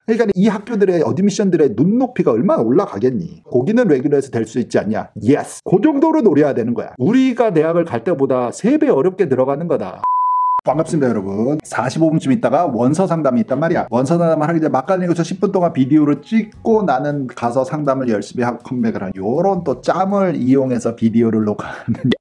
그러니까 이 학교들의 어드미션들의 눈높이가 얼마나 올라가겠니? 거기는 레귤러에서 될 수 있지 않냐? 예스. 그 정도로 노려야 되는 거야. 우리가 대학을 갈 때보다 3배 어렵게 들어가는 거다. 반갑습니다 여러분. 45분쯤 있다가 원서 상담이 있단 말이야. 원서 상담을 하기 전에 막간이고서 10분 동안 비디오를 찍고 나는 가서 상담을 열심히 하고 컴백을 하는 요런 또 짬을 이용해서 비디오를 녹화하는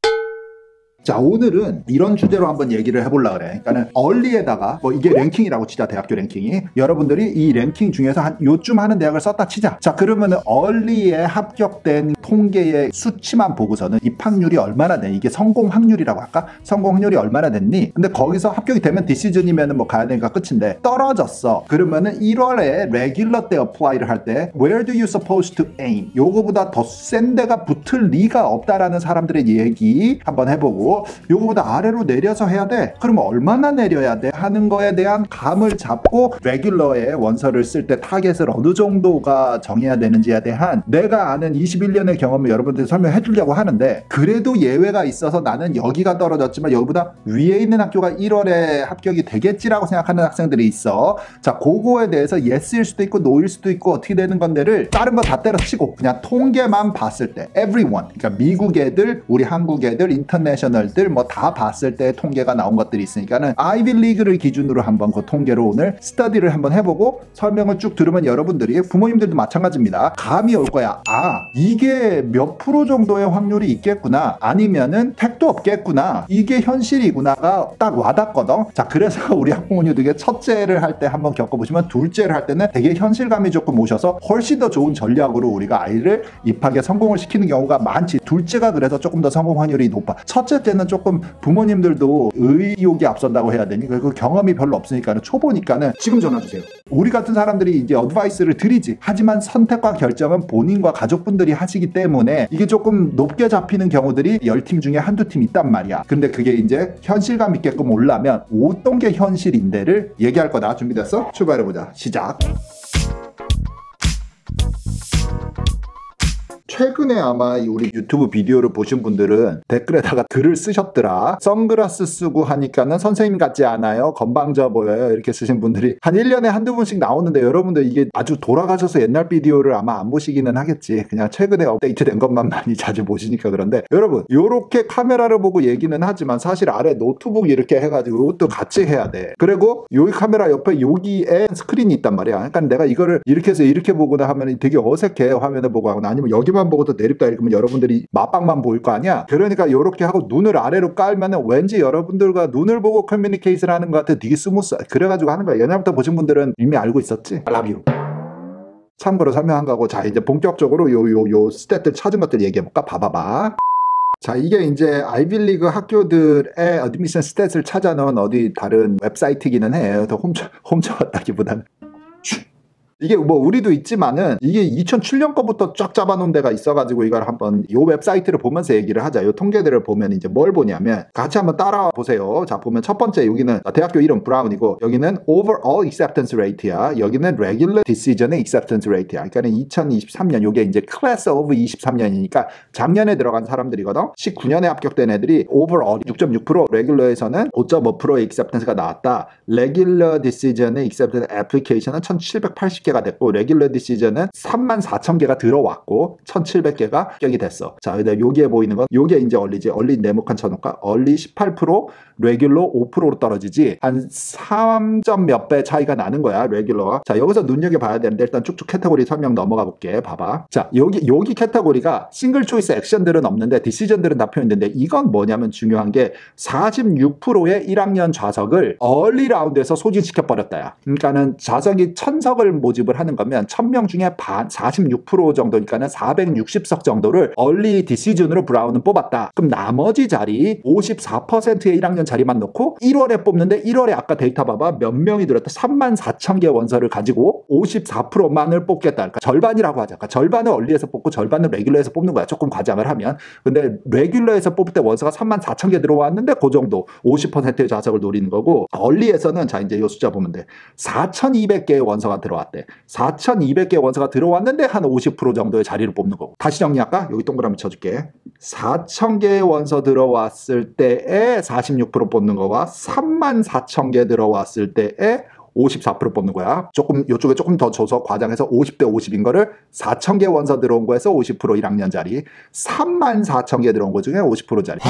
자, 오늘은 이런 주제로 한번 얘기를 해보려고 그래. 그러니까는 얼리에다가 뭐 이게 랭킹이라고 치자. 대학교 랭킹이. 여러분들이 이 랭킹 중에서 한 요쯤 하는 대학을 썼다 치자. 자, 그러면은 얼리에 합격된 통계의 수치만 보고서는 입학률이 얼마나 돼? 이게 성공 확률이라고 할까? 성공 확률이 얼마나 됐니? 근데 거기서 합격이 되면 디시즌이면은 뭐 가야 되니까 끝인데 떨어졌어. 그러면은 1월에 레귤러 때 어플라이를 할 때 Where do you supposed to aim? 요거보다 더 센 데가 붙을 리가 없다라는 사람들의 얘기 한번 해보고 요거보다 아래로 내려서 해야 돼. 그러면 얼마나 내려야 돼? 하는 거에 대한 감을 잡고 레귤러에 원서를 쓸 때 타겟을 어느 정도가 정해야 되는지에 대한 내가 아는 21년의 경험을 여러분들한테 설명해 주려고 하는데 그래도 예외가 있어서 나는 여기가 떨어졌지만 여기보다 위에 있는 학교가 1월에 합격이 되겠지라고 생각하는 학생들이 있어. 자, 그거에 대해서 예스일 수도 있고 노일 수도 있고 어떻게 되는 건데를 다른 거 다 때려치고 그냥 통계만 봤을 때 everyone, 그러니까 미국 애들, 우리 한국 애들, 인터내셔널 뭐 다 봤을 때 통계가 나온 것들이 있으니까는 아이비리그를 기준으로 한번 그 통계로 오늘 스터디를 한번 해보고 설명을 쭉 들으면 여러분들이 부모님들도 마찬가지입니다. 감이 올 거야. 아, 이게 몇 프로 정도의 확률이 있겠구나. 아니면은 택도 없겠구나. 이게 현실이구나가 딱 와닿거든. 자, 그래서 우리 학부모님들에게 첫째를 할 때 한번 겪어보시면 둘째를 할 때는 되게 현실감이 조금 오셔서 훨씬 더 좋은 전략으로 우리가 아이를 입학에 성공을 시키는 경우가 많지. 둘째가 그래서 조금 더 성공 확률이 높아. 첫째 때는 조금 부모님들도 의욕이 앞선다고 해야 되니 그 경험이 별로 없으니까는 초보니까는 지금 전화 주세요. 우리 같은 사람들이 이제 어드바이스를 드리지. 하지만 선택과 결정은 본인과 가족분들이 하시기 때문에 이게 조금 높게 잡히는 경우들이 10팀 중에 한두 팀 있단 말이야. 근데 그게 이제 현실감 있게끔 올라면 어떤 게 현실인데를 얘기할 거다. 준비됐어? 출발해보자. 시작. 최근에 아마 우리 유튜브 비디오를 보신 분들은 댓글에다가 글을 쓰셨더라. 선글라스 쓰고 하니까는 선생님 같지 않아요? 건방져 보여요? 이렇게 쓰신 분들이 한 1년에 한두 분씩 나오는데 여러분들 이게 아주 돌아가셔서 옛날 비디오를 아마 안 보시기는 하겠지. 그냥 최근에 업데이트된 것만 많이 자주 보시니까 그런데 여러분 요렇게 카메라를 보고 얘기는 하지만 사실 아래 노트북 이렇게 해가지고 이것도 같이 해야 돼. 그리고 여기 카메라 옆에 여기에 스크린이 있단 말이야. 그러니까 내가 이거를 이렇게 해서 이렇게 보거나 하면 되게 어색해. 화면을 보고 하거나 아니면 여기만 보고도 내립다 읽으면 여러분들이 맞방만 보일 거 아니야. 그러니까 이렇게 하고 눈을 아래로 깔면은 왠지 여러분들과 눈을 보고 커뮤니케이션을 하는 것 같아. 되게 스무스. 그래가지고 하는 거야. 옛날부터 보신 분들은 이미 알고 있었지. I love you. 참고로 설명한 거고. 자, 이제 본격적으로 요 스탯들 찾은 것들 얘기해볼까? 봐봐봐. 자, 이게 이제 아이비리그 학교들의 어드미션 스탯을 찾아놓은 어디 다른 웹사이트기는 해요. 더 홈쳐왔다기보다는. 이게 뭐 우리도 있지만은 이게 2007년 거부터 쫙 잡아놓은 데가 있어가지고 이걸 한번 이 웹사이트를 보면서 얘기를 하자. 이 통계들을 보면 이제 뭘 보냐면 같이 한번 따라와 보세요. 자, 보면 첫 번째 여기는 대학교 이름 브라운이고 여기는 overall acceptance rate야. 여기는 regular decision의 acceptance rate야. 그러니까 2023년 요게 이제 class of 23년이니까 작년에 들어간 사람들이거든. 19년에 합격된 애들이 overall 6.6%, regular에서는 5.5%의 acceptance가 나왔다. regular decision의 acceptance application은 1780 개가 됐고 레귤러 디시전은 34,000개가 들어왔고 1,700개가 합격이 됐어. 자, 근데 여기에 보이는 건 요게 이제 얼리지. 얼리 네모칸 쳐놓을까? 얼리 18%, 레귤러 5%로 떨어지지. 한 3점 몇 배 차이가 나는 거야, 레귤러가. 자, 여기서 눈여겨봐야 되는데 일단 쭉쭉 캐테고리 설명 넘어가 볼게. 봐봐. 자, 여기 캐테고리가 싱글 초이스 액션들은 없는데 디시전들은 다 표현되는데 이건 뭐냐면 중요한 게 46%의 1학년 좌석을 얼리 라운드에서 소진시켜버렸다야. 그러니까는 좌석이 1000석을 모집을 하는 거면 1000명 중에 반 46% 정도니까는 460석 정도를 얼리 디시즌으로 브라운은 뽑았다. 그럼 나머지 자리 54%의 1학년 자리만 놓고 1월에 뽑는데 1월에 아까 데이터 봐봐 몇 명이 들었다. 34,000개 원서를 가지고 54%만을 뽑겠다. 그러니까 절반이라고 하자. 그러니까 절반을 얼리에서 뽑고 절반을 레귤러에서 뽑는 거야. 조금 과장을 하면. 근데 레귤러에서 뽑을 때 원서가 34,000개 들어왔는데 그 정도 50%의 좌석을 노리는 거고 얼리에서는 자 이제 이 숫자 보면 돼. 4,200개의 원서가 들어왔대. 4,200개 원서가 들어왔는데 한 50% 정도의 자리를 뽑는 거고. 다시 정리할까? 여기 동그라미 쳐줄게. 4,000개의 원서 들어왔을 때에 46% 뽑는 거와 34,000개 들어왔을 때에 54% 뽑는 거야. 조금 요쪽에 조금 더 줘서 과장해서 50대 50인 거를 4,000개 원서 들어온 거에서 50% 1학년짜리 34,000개 들어온 거 중에 50%짜리.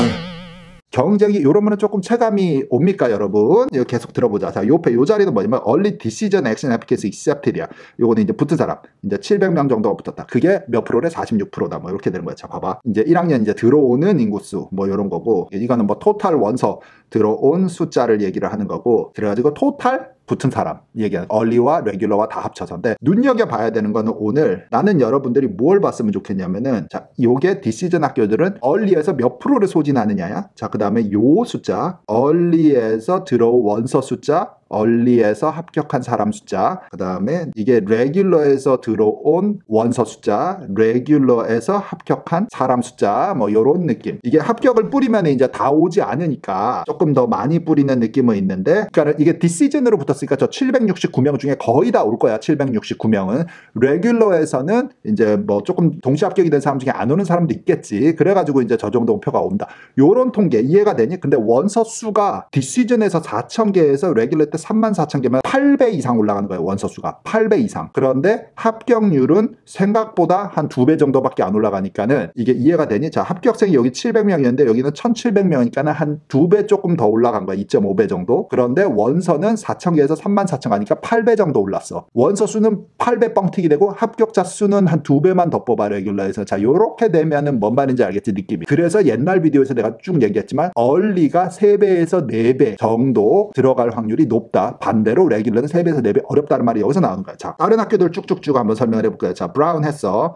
경쟁이 이러면 조금 체감이 옵니까 여러분? 이거 계속 들어보자. 자, 요 자리는 뭐냐면 Early Decision Action Application Accepted이야. 요거는 이제 붙은 사람 이제 700명 정도가 붙었다. 그게 몇 프로래? 46%다. 뭐 이렇게 되는 거야. 자, 봐봐. 이제 1학년 이제 들어오는 인구수 뭐 이런 거고, 이거는 뭐 토탈 원서 들어온 숫자를 얘기를 하는 거고, 그래가지고 토탈 붙은 사람 얘기하는 얼리와 레귤러와 다 합쳐서인데, 눈여겨봐야 되는 거는 오늘 나는 여러분들이 뭘 봤으면 좋겠냐면은, 자, 요게 디시전 학교들은 얼리에서 몇 프로를 소진하느냐야. 자, 그 다음에 요 숫자 얼리에서 들어온 원서 숫자, 얼리에서 합격한 사람 숫자, 그 다음에 이게 레귤러에서 들어온 원서 숫자, 레귤러에서 합격한 사람 숫자, 뭐 요런 느낌. 이게 합격을 뿌리면 이제 다 오지 않으니까 조금 더 많이 뿌리는 느낌은 있는데, 그러니까 이게 디시전으로 붙었으니까 저 769명 중에 거의 다 올 거야. 769명은. 레귤러에서는 이제 뭐 조금 동시 합격이 된 사람 중에 안 오는 사람도 있겠지. 그래가지고 이제 저 정도 표가 온다. 요런 통계 이해가 되니? 근데 원서 수가 디시전에서 4,000개에서 레귤러 때 34,000개면 8배 이상 올라가는 거예요. 원서 수가 8배 이상. 그런데 합격률은 생각보다 한 2배 정도밖에 안 올라가니까는 이게 이해가 되니? 자, 합격생이 여기 700명이었는데 여기는 1,700명이니까는 한 2배 조금 더 올라간 거야. 2.5배 정도. 그런데 원서는 4,000개에서 34,000 가니까 8배 정도 올랐어. 원서 수는 8배 뻥튀기 되고 합격자 수는 한 2배만 더 뽑아 레귤러에서. 자, 요렇게 되면은 뭔 말인지 알겠지? 느낌이. 그래서 옛날 비디오에서 내가 쭉 얘기했지만 얼리가 3배에서 4배 정도 들어갈 확률이 높다. 반대로 레귤러는 3배에서 4배 어렵다는 말이 여기서 나오는 거야. 자, 다른 학교들 쭉쭉쭉 한번 설명을 해볼게요. 자, 브라운 했어.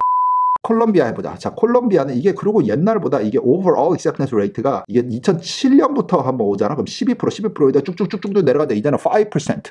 콜롬비아 해보자. 자, 콜롬비아는 이게 그리고 옛날보다 이게 overall acceptance rate가 이게 2007년부터 한번 오잖아. 그럼 12%에다 쭉쭉쭉쭉 내려가다 이제는 5%.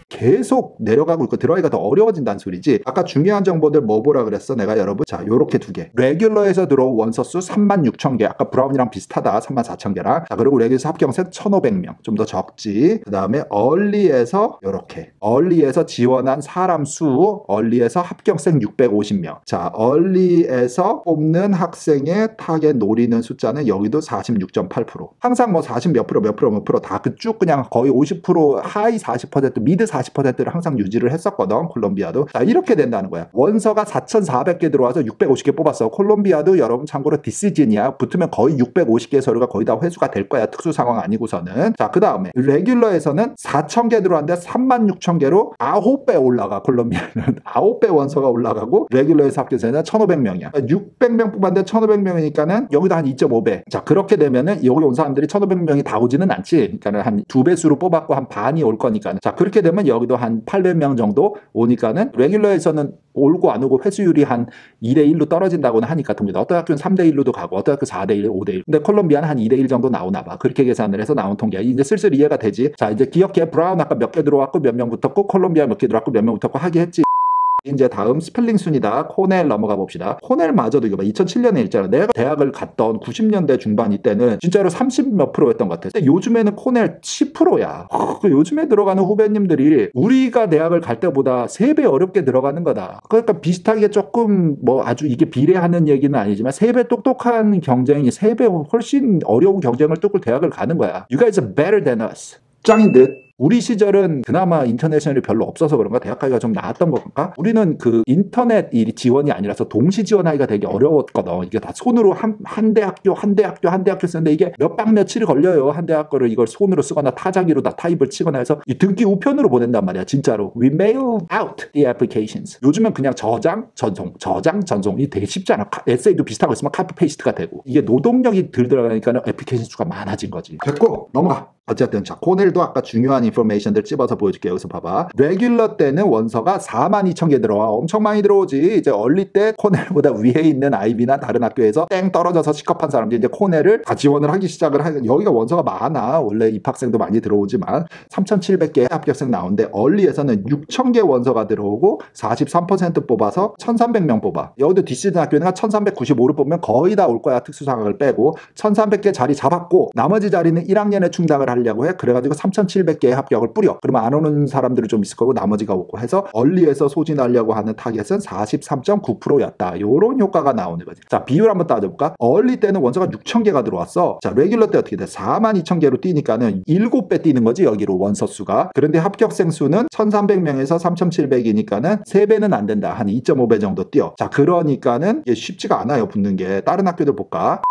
계속 내려가고 있고 들어가기가 더 어려워진다는 소리지. 아까 중요한 정보들 뭐 보라 그랬어? 내가 여러분. 자, 요렇게 두 개. 레귤러에서 들어온 원서 수 36,000개. 아까 브라운이랑 비슷하다. 34,000개랑. 자, 그리고 레귤러에서 합격생 1,500명. 좀 더 적지. 그 다음에 얼리에서 요렇게. 얼리에서 지원한 사람 수. 얼리에서 합격생 650명. 자, 얼리에서 뽑는 학생의 타겟 노리는 숫자는 여기도 46.8%. 항상 뭐 40 몇 프로 몇 프로 다 그 쭉 그냥 거의 50% 하이 40% 미드 40%를 항상 유지를 했었거든. 콜롬비아도. 자, 이렇게 된다는 거야. 원서가 4,400개 들어와서 650개 뽑았어. 콜롬비아도 여러분 참고로 디시즌이야. 붙으면 거의 650개 서류가 거의 다 회수가 될 거야. 특수 상황 아니고서는. 자, 그 다음에 레귤러에서는 4,000개 들어왔는데 36,000개로 9배 올라가. 콜롬비아는 9배 원서가 올라가고 레귤러에서 합격자는 1,500명이야. 600명 뽑았는데 1,500명이니까는 여기도 한 2.5배. 자, 그렇게 되면은 여기 온 사람들이 1,500명이 다 오지는 않지. 그러니까는 한 2배수로 뽑았고 한 반이 올 거니까. 자, 그렇게 되면 여기도 한 800명 정도 오니까는 레귤러에서는 올고 안 오고 회수율이 한 2대1로 떨어진다고는 하니까 통계도. 어떤 학교는 3대1로도 가고 어떤 학교 4대1, 5대1. 근데 콜롬비아는 한 2대1 정도 나오나 봐. 그렇게 계산을 해서 나온 통계야. 이제 슬슬 이해가 되지. 자, 이제 기억해. 브라운 아까 몇 개 들어왔고 몇 명 붙었고 콜롬비아 몇 개 들어왔고 몇 명 붙었고 하기 했지. 이제 다음 스펠링 순이다. 코넬 넘어가 봅시다. 코넬마저도 이거 봐. 2007년에 있잖아. 내가 대학을 갔던 90년대 중반 이때는 진짜로 30 몇 프로였던 것 같아. 근데 요즘에는 코넬 10%야. 요즘에 들어가는 후배님들이 우리가 대학을 갈 때보다 3배 어렵게 들어가는 거다. 그러니까 비슷하게 조금 뭐 아주 이게 비례하는 얘기는 아니지만 3배 똑똑한 경쟁이 3배 훨씬 어려운 경쟁을 뚫고 대학을 가는 거야. You guys are better than us. 짱인 듯. 우리 시절은 그나마 인터내셔널이 별로 없어서 그런가? 대학 가기가 좀 나았던 건가? 우리는 그 인터넷 지원이 아니라서 동시 지원하기가 되게 어려웠거든. 이게 다 손으로 한 대학교 쓰는데 이게 몇 박 며칠이 걸려요. 한 대학교를 이걸 손으로 쓰거나 타자기로 다 타입을 치거나 해서 이 등기 우편으로 보낸단 말이야. 진짜로. We mail out the applications. 요즘은 그냥 저장, 전송이 되게 쉽잖아. 에세이도 비슷한 거 있으면 카피 페이스트가 되고. 이게 노동력이 들 들어가니까 애플리케이션 수가 많아진 거지. 됐고, 넘어가. 어쨌든 자, 코넬도 아까 중요한 인포메이션들 찝어서 보여줄게. 여기서 봐봐. 레귤러 때는 원서가 42,000개 들어와. 엄청 많이 들어오지. 이제 얼리 때 코넬보다 위에 있는 아이비나 다른 학교에서 땡 떨어져서 시급한 사람들이 이제 코넬을 다 지원을 하기 시작을 하는. 여기가 원서가 많아. 원래 입학생도 많이 들어오지만 3,700개 합격생 나오는데 얼리에서는 6,000개 원서가 들어오고 43% 뽑아서 1,300명 뽑아. 여기도 디시즌 학교는 1,395를 뽑으면 거의 다 올 거야. 특수 상황을 빼고 1,300개 자리 잡았고 나머지 자리는 1학년에 충당을 하려고 해. 그래가지고 3,700개 합격을 뿌려. 그러면 안 오는 사람들이 좀 있을 거고 나머지가 오고 해서 얼리에서 소진하려고 하는 타겟은 43.9%였다. 요런 효과가 나오는 거지. 자, 비율 한번 따져볼까? 얼리 때는 원서가 6,000개가 들어왔어. 자, 레귤러 때 어떻게 돼? 42,000개로 뛰니까는 7배 뛰는 거지, 여기로 원서 수가. 그런데 합격생 수는 1,300명에서 3,700이니까는 3배는 안 된다. 한 2.5배 정도 뛰어. 자, 그러니까는 이게 쉽지가 않아요, 붙는 게. 다른 학교들 볼까?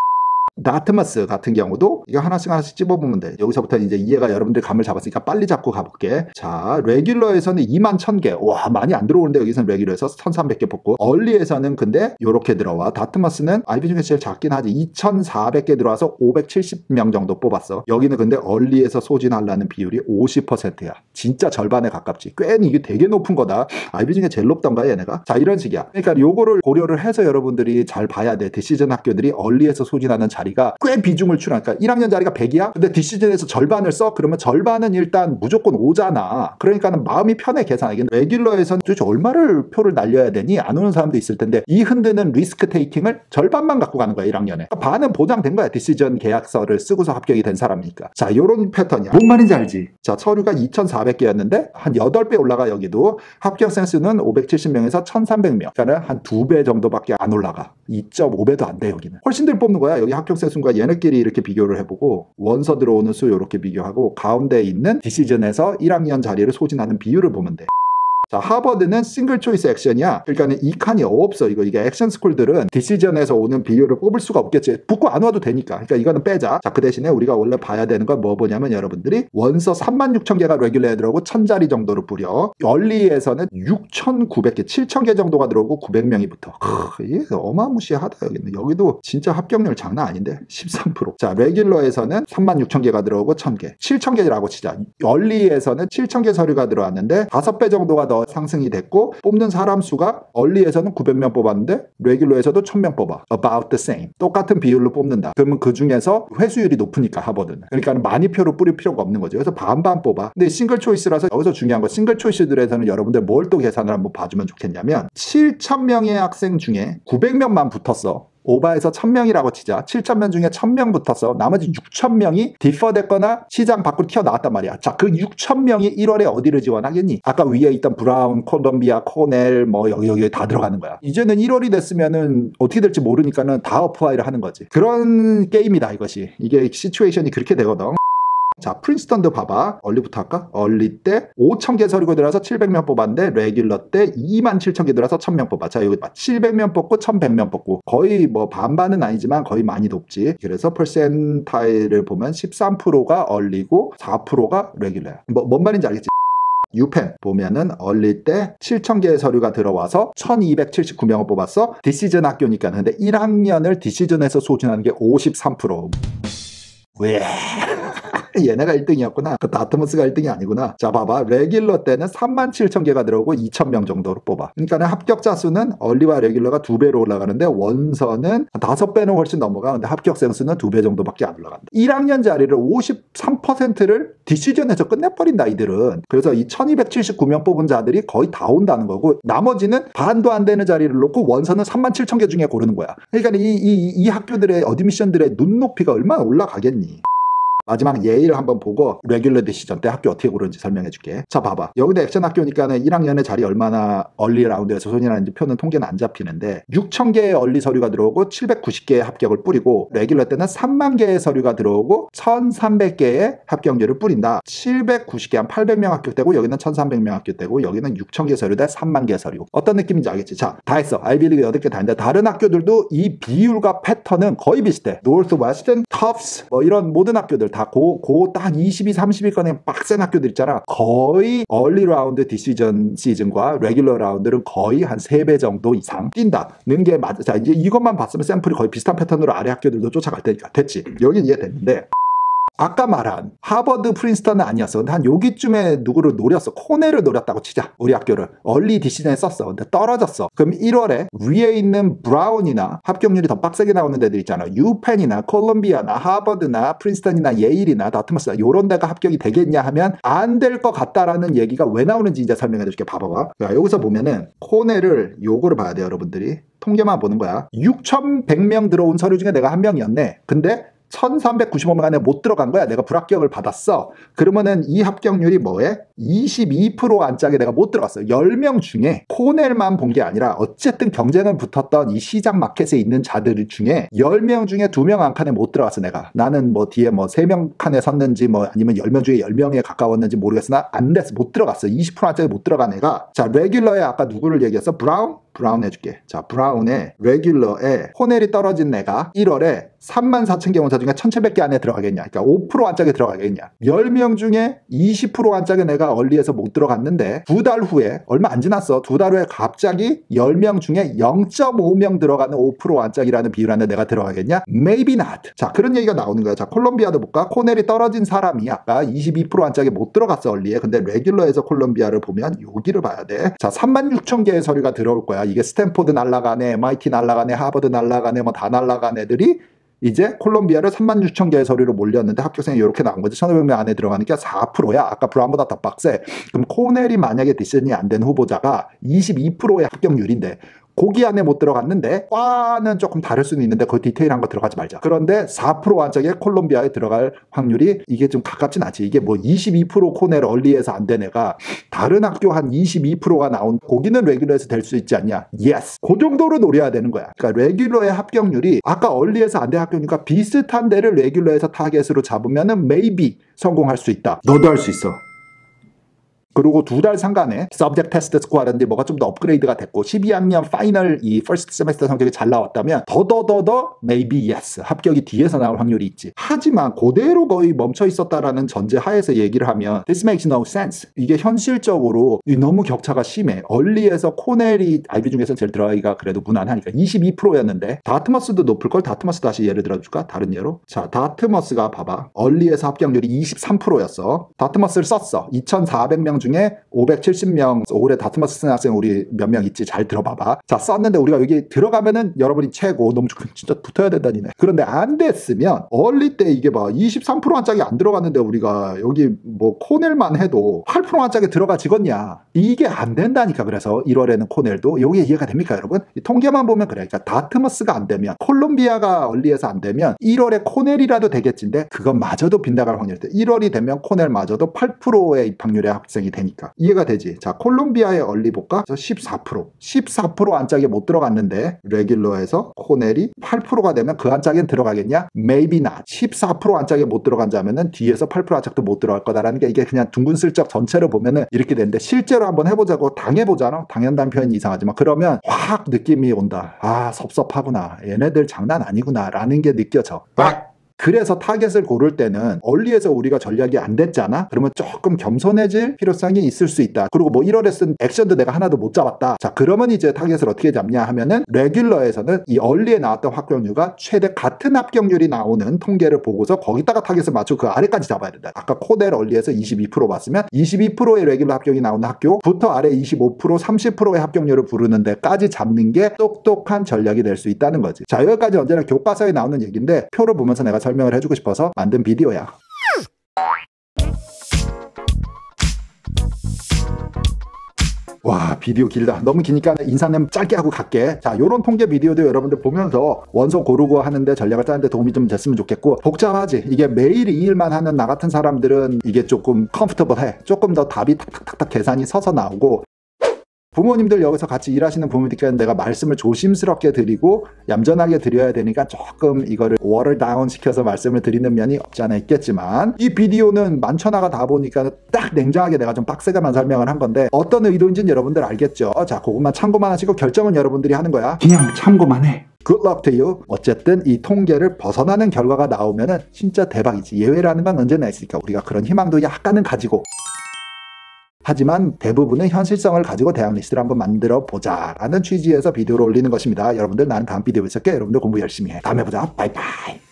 다트머스 같은 경우도 이거 하나씩 찝어보면 돼. 여기서부터 이제 이해가 여러분들 감을 잡았으니까 빨리 잡고 가볼게. 자, 레귤러에서는 21,000개. 와, 많이 안 들어오는데 여기서는 레귤러에서 1,300개 뽑고, 얼리에서는 근데 요렇게 들어와. 다트머스는 IB 중에 제일 작긴 하지. 2,400개 들어와서 570명 정도 뽑았어. 여기는 근데 얼리에서 소진하려는 비율이 50%야. 진짜 절반에 가깝지. 꽤 이게 되게 높은 거다. IB 중에 제일 높던가 얘네가. 자, 이런 식이야. 그러니까 요거를 고려를 해서 여러분들이 잘 봐야 돼. 디시전 학교들이 얼리에서 소진하는 자리가 꽤 비중을 추라니까 1학년 자리가 100이야? 근데 디시즌에서 절반을 써? 그러면 절반은 일단 무조건 오잖아. 그러니까는 마음이 편해 계산하기는. 레귤러에서는 도대체 얼마를 표를 날려야 되니? 안 오는 사람도 있을 텐데 이 흔드는 리스크 테이킹을 절반만 갖고 가는 거야 1학년에. 그러니까 반은 보장된 거야. 디시전 계약서를 쓰고서 합격이 된 사람이니까. 자, 요런 패턴이야. 뭔 말인지 알지? 자, 서류가 2,400개였는데 한 8배 올라가. 여기도 합격생 수는 570명에서 1,300명. 그러니까 한 2배 정도밖에 안 올라가. 2.5배도 안 돼. 여기는 훨씬 덜 뽑는 거야. 여기 합격생 수가 얘네끼리 이렇게 비교를 해보고 원서 들어오는 수 이렇게 비교하고 가운데 있는 디시전에서 1학년 자리를 소진하는 비율을 보면 돼. 자, 하버드는 싱글 초이스 액션이야. 그러니까 이 칸이 없어. 이게 액션 스쿨들은 디시전에서 오는 비율을 뽑을 수가 없겠지. 붙고 안 와도 되니까. 그러니까 이거는 빼자. 자, 그 대신에 우리가 원래 봐야 되는 건 뭐 보냐면 여러분들이 원서 36,000개가 레귤러에 들어오고 1,000자리 정도를 뿌려. 얼리에서는 6,900개, 7,000개 정도가 들어오고 900명이 붙어. 이게 어마무시하다. 여기도 진짜 합격률 장난 아닌데 13%. 자, 레귤러에서는 36,000개가 들어오고 1,000개, 7,000개라고 치자. 얼리에서는 7,000개 서류가 들어왔는데 5배 정도가 더 상승이 됐고, 뽑는 사람 수가 얼리에서는 900명 뽑았는데 레귤러에서도 1,000명 뽑아. About the same. 똑같은 비율로 뽑는다. 그러면 그 중에서 회수율이 높으니까 하버드는. 그러니까 많이 표를 뿌릴 필요가 없는 거죠. 그래서 반반 뽑아. 근데 싱글 초이스라서 여기서 중요한 거, 싱글 초이스들에서는 여러분들 뭘 또 계산을 한번 봐주면 좋겠냐면 7,000명의 학생 중에 900명만 붙었어. 오바에서 1,000명이라고 치자. 7,000명 중에 1,000명 붙었어. 나머지 6,000명이 디퍼됐거나 시장 밖으로 튀어나왔단 말이야. 자, 그 6,000명이 1월에 어디를 지원하겠니? 아까 위에 있던 브라운, 콜롬비아, 코넬 뭐 여기 다 들어가는 거야. 이제는 1월이 됐으면은 어떻게 될지 모르니까는 다 어플라이를 하는 거지. 그런 게임이다 이것이. 이게 시츄에이션이 그렇게 되거든. 자, 프린스턴도 봐봐. 얼리부터 할까? 얼리 때 5,000개 서류가 들어와서 700명 뽑았는데 레귤러 때 27,000개 들어와서 1,000명 뽑아. 자, 여기 봐. 700명 뽑고 1,100명 뽑고 거의 뭐 반반은 아니지만 거의 많이 높지. 그래서 퍼센타일을 보면 13%가 얼리고 4%가 레귤러야. 뭔 말인지 알겠지? 유펜 보면은 얼리 때 7,000개의 서류가 들어와서 1,279명을 뽑았어. 디시전 학교니까. 근데 1학년을 디시전에서 소진하는 게 53%. 왜? 얘네가 1등이었구나. 그 다트머스가 1등이 아니구나. 자, 봐봐. 레귤러 때는 37,000개가 들어오고 2,000명 정도로 뽑아. 그러니까 합격자 수는 얼리와 레귤러가 2배로 올라가는데 원서는 5배는 훨씬 넘어가. 근데 합격생 수는 2배 정도밖에 안 올라간다. 1학년 자리를 53%를 디시전에서 끝내버린다 이들은. 그래서 이 1,279명 뽑은 자들이 거의 다 온다는 거고, 나머지는 반도 안 되는 자리를 놓고 원서는 37,000개 중에 고르는 거야. 그러니까 이 학교들의 어드미션들의 눈높이가 얼마나 올라가겠니. 마지막 예의를 한번 보고 레귤러 디시전 때 학교 어떻게 고르는지 설명해 줄게. 자, 봐봐. 여기도 액션 학교니까는 1학년의 자리 얼마나 얼리 라운드에서 소진하는지 표는 통계는 안 잡히는데 6,000개의 얼리 서류가 들어오고 790개의 합격을 뿌리고, 레귤러 때는 3만 개의 서류가 들어오고 1,300개의 합격률을 뿌린다. 790개 한 800명 합격되고 여기는 1,300명 합격되고 여기는 6,000개 서류 대 3만 개 서류. 어떤 느낌인지 알겠지? 자, 다 했어. 아이비리그 8개 다 했는데 다른 학교들도 이 비율과 패턴은 거의 비슷해. 노스 웨스턴, 터프스 뭐 이런 모든 학교들 다 딱 22, 30위권의 빡센 학교들 있잖아. 거의 얼리 라운드 디시전 시즌과 레귤러 라운드는 거의 한 3배 정도 이상 뛴다는 게 맞아. 자, 이제 이것만 봤으면 샘플이 거의 비슷한 패턴으로 아래 학교들도 쫓아갈 테니까 됐지. 여긴 이해됐는데, 아까 말한 하버드, 프린스턴은 아니었어. 근데 한 여기쯤에 누구를 노렸어. 코넬을 노렸다고 치자. 우리 학교를. 얼리 디시전에 썼어. 근데 떨어졌어. 그럼 1월에 위에 있는 브라운이나 합격률이 더 빡세게 나오는 데들 있잖아. 유펜이나 콜롬비아나 하버드나 프린스턴이나 예일이나 다트머스나 이런 데가 합격이 되겠냐 하면 안 될 것 같다라는 얘기가 왜 나오는지 이제 설명해 줄게. 봐봐봐. 여기서 보면은 코넬을 요거를 봐야 돼 여러분들이. 통계만 보는 거야. 6,100명 들어온 서류 중에 내가 한 명이었네. 근데 1395명 안에 못 들어간 거야. 내가 불합격을 받았어. 그러면은 이 합격률이 뭐해? 22% 안짝에 내가 못 들어갔어. 10명 중에 코넬만 본 게 아니라 어쨌든 경쟁을 붙었던 이 시장 마켓에 있는 자들 중에 10명 중에 2명 한 칸에 못 들어갔어. 내가. 나는 뭐 뒤에 뭐 3명 칸에 섰는지 뭐 아니면 10명 중에 10명에 가까웠는지 모르겠으나 안 됐어. 못 들어갔어. 20% 안짝에 못 들어간 애가. 자, 레귤러에 아까 누구를 얘기했어? 브라운 해줄게. 자, 브라운의 레귤러에 코넬이 떨어진 애가 1월에 34,000개 원서 중에 1,700개 안에 들어가겠냐. 그러니까 5% 안짝에 들어가겠냐. 10명 중에 20% 안짝에 내가 얼리에서 못 들어갔는데 2달 후에 얼마 안 지났어. 2달 후에 갑자기 10명 중에 0.5명 들어가는 5% 안짝이라는 비율 안에 내가 들어가겠냐? Maybe not. 자, 그런 얘기가 나오는 거야. 자, 콜롬비아도 볼까? 코넬이 떨어진 사람이 아까 22% 안짝에 못 들어갔어, 얼리에. 근데 레귤러에서 콜롬비아를 보면 여기를 봐야 돼. 자, 36,000개의 서류가 들어올 거야. 이게 스탠포드 날라가네, MIT 날라가네, 하버드 날라가네, 뭐 다 날라간 애들이 이제 콜롬비아를 36,000개의 서류로 몰렸는데 합격생이 이렇게 나온 거지. 1,500명 안에 들어가니까 4%야. 아까 브라운보다 더 빡세. 그럼 코넬이 만약에 디시전이 안 된 후보자가 22%의 합격률인데 거기 안에 못 들어갔는데 과는 조금 다를 수는 있는데 그 디테일한 거 들어가지 말자. 그런데 4% 안짝에 콜롬비아에 들어갈 확률이 이게 좀 가깝진 않지. 이게 뭐 22% 코넬 얼리에서 안 된 애가 다른 학교 한 22%가 나온 거기는 레귤러에서 될 수 있지 않냐. Yes. 그 정도로 노려야 되는 거야. 그러니까 레귤러의 합격률이 아까 얼리에서 안 된 학교니까 비슷한 데를 레귤러에서 타겟으로 잡으면은 maybe 성공할 수 있다. 너도 할 수 있어. 그리고 2달 상간에 subject test score라든지 뭐가 좀 더 업그레이드가 됐고 12학년 파이널 이 first semester 성적이 잘 나왔다면 더더더더 maybe yes 합격이 뒤에서 나올 확률이 있지. 하지만 그대로 거의 멈춰 있었다라는 전제 하에서 얘기를 하면 this makes no sense. 이게 현실적으로 너무 격차가 심해. 얼리에서 코넬이 아이비 중에서 제일 들어가기가 그래도 무난하니까 22%였는데 다트머스도 높을걸. 다트머스 다시 예를 들어줄까? 다른 예로. 자, 다트머스가 봐봐. 얼리에서 합격률이 23%였어. 다트머스를 썼어. 2,400명 중에 570명 올해 다트머스 쓰는 학생 우리 몇 명 있지. 잘 들어봐봐. 자, 썼는데 우리가 여기 들어가면은 여러분이 최고. 너무 진짜 붙어야 된다니네. 그런데 안 됐으면 얼리 때 이게 봐 23% 한짝이 안 들어갔는데 우리가 여기 뭐 코넬만 해도 8% 한짝에 들어가지겠냐. 이게 안 된다니까. 그래서 1월에는 코넬도 여기 이해가 됩니까 여러분? 이 통계만 보면 그래. 그러니까 다트머스가 안 되면 콜롬비아가 얼리에서 안 되면 1월에 코넬이라도 되겠지인데 그건 마저도 빗나갈 확률이 돼. 1월이 되면 코넬마저도 8%의 입학률의 학생이 되니까 이해가 되지. 자, 콜롬비아의 얼리 볼까? 14% 안짝에 못 들어갔는데 레귤러에서 코넬이 8%가 되면 그 안짝엔 들어가겠냐? Maybe not. 14% 안짝에 못 들어간 자면은 뒤에서 8% 안짝도 못 들어갈 거다라는 게 이게 그냥 둥근슬쩍 전체로 보면은 이렇게 되는데 실제로 한번 해보자고 당해보잖아. 당연다는 표현이 이상하지만 그러면 확 느낌이 온다. 아, 섭섭하구나. 얘네들 장난 아니구나 라는 게 느껴져. 그래서 타겟을 고를 때는 얼리에서 우리가 전략이 안 됐잖아. 그러면 조금 겸손해질 필요성이 있을 수 있다. 그리고 뭐 1월에 쓴 액션도 내가 하나도 못 잡았다. 자, 그러면 이제 타겟을 어떻게 잡냐 하면은 레귤러에서는 이 얼리에 나왔던 합격률과 최대 같은 합격률이 나오는 통계를 보고서 거기다가 타겟을 맞추고 그 아래까지 잡아야 된다. 아까 코넬 얼리에서 22% 봤으면 22%의 레귤러 합격이 나오는 학교부터 아래 25%, 30%의 합격률을 부르는 데까지 잡는 게 똑똑한 전략이 될 수 있다는 거지. 자, 여기까지 언제나 교과서에 나오는 얘기인데 표를 보면서 내가 설명을 해주고 싶어서 만든 비디오야. 와, 비디오 길다. 너무 기니까 인사는 짧게 하고 갈게. 자, 요런 통계 비디오도 여러분들 보면서 원서 고르고 하는데 전략을 짜는데 도움이 좀 됐으면 좋겠고, 복잡하지? 이게 매일 이 일만 하는 나 같은 사람들은 이게 조금 컴포터블해. 조금 더 답이 탁탁탁탁 계산이 서서 나오고, 부모님들 여기서 같이 일하시는 부모님들께는 내가 말씀을 조심스럽게 드리고 얌전하게 드려야 되니까 조금 이거를 워터 다운 시켜서 말씀을 드리는 면이 없지 않아 있겠지만, 이 비디오는 만천하가 다 보니까 딱 냉정하게 내가 좀 빡세게만 설명을 한 건데 어떤 의도인지는 여러분들 알겠죠? 자, 그것만 참고만 하시고 결정은 여러분들이 하는 거야. 그냥 참고만 해. Good luck to you. 어쨌든 이 통계를 벗어나는 결과가 나오면은 진짜 대박이지. 예외라는 건 언제나 있으니까 우리가 그런 희망도 약간은 가지고, 하지만 대부분은 현실성을 가지고 대학 리스트를 한번 만들어 보자 라는 취지에서 비디오를 올리는 것입니다. 여러분들, 나는 다음 비디오에서 뵐게. 여러분들 공부 열심히 해. 다음에 보자. 바이바이.